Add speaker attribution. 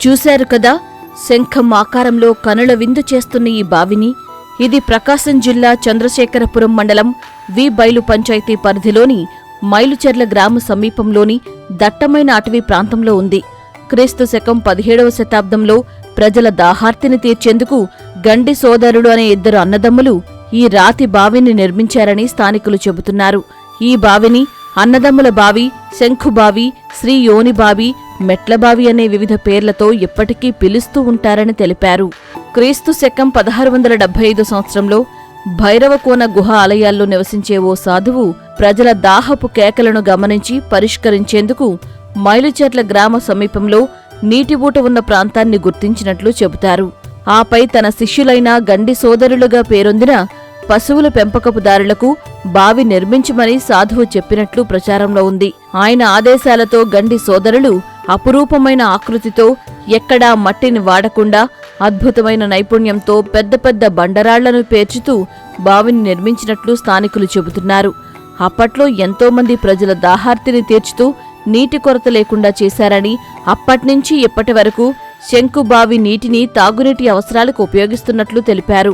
Speaker 1: చూశారు కదా, శంఖం ఆకారంలో కనుల విందు చేస్తున్న ఈ బావిని. ఇది ప్రకాశం జిల్లా చంద్రశేఖరపురం మండలం వి బైలు పంచాయతీ పరిధిలోని మైలుచెర్ల గ్రామ సమీపంలోని దట్టమైన అటవీ ప్రాంతంలో ఉంది. క్రీస్తు శకం 17వ శతాబ్దంలో ప్రజల దాహార్తిని తీర్చేందుకు గండి సోదరుడు అనే 2 అన్నదమ్ములు ఈ రాతి బావిని నిర్మించారని స్థానికులు చెబుతున్నారు. ఈ బావిని అన్నదమ్ముల బావి, శంఖుబావి, శ్రీ యోని బావి, మెట్లబావి అనే వివిధ పేర్లతో ఎప్పటికీ పిలుస్తూ ఉంటారని తెలిపారు. క్రీస్తు శకం 1675 సంవత్సరంలో భైరవకోన గుహ ఆలయాల్లో నివసించే ఓ సాధువు ప్రజల దాహపు కేకలను గమనించి పరిష్కరించేందుకు మైలుచెర్ల గ్రామ సమీపంలో నీటిబూట ఉన్న ప్రాంతాన్ని గుర్తించినట్లు చెబుతారు. ఆపై తన శిష్యులైన గండి సోదరులుగా పేరొందిన పశువుల పెంపకపుదారులకు బావి నిర్మించమని సాధువు చెప్పినట్లు ప్రచారంలో ఉంది. ఆయన ఆదేశాలతో గండి సోదరులు అపురూపమైన ఆకృతితో, ఎక్కడా మట్టిని వాడకుండా అద్భుతమైన నైపుణ్యంతో పెద్ద పెద్ద బండరాళ్లను పేర్చుతూ బావిని నిర్మించినట్లు స్థానికులు చెబుతున్నారు. అప్పట్లో ఎంతోమంది ప్రజల దాహార్తిని తీర్చుతూ నీటి కొరత లేకుండా చేశారని, అప్పట్నుంచి ఇప్పటి వరకు శంకుబావి నీటిని తాగునీటి అవసరాలకు ఉపయోగిస్తున్నట్లు తెలిపారు.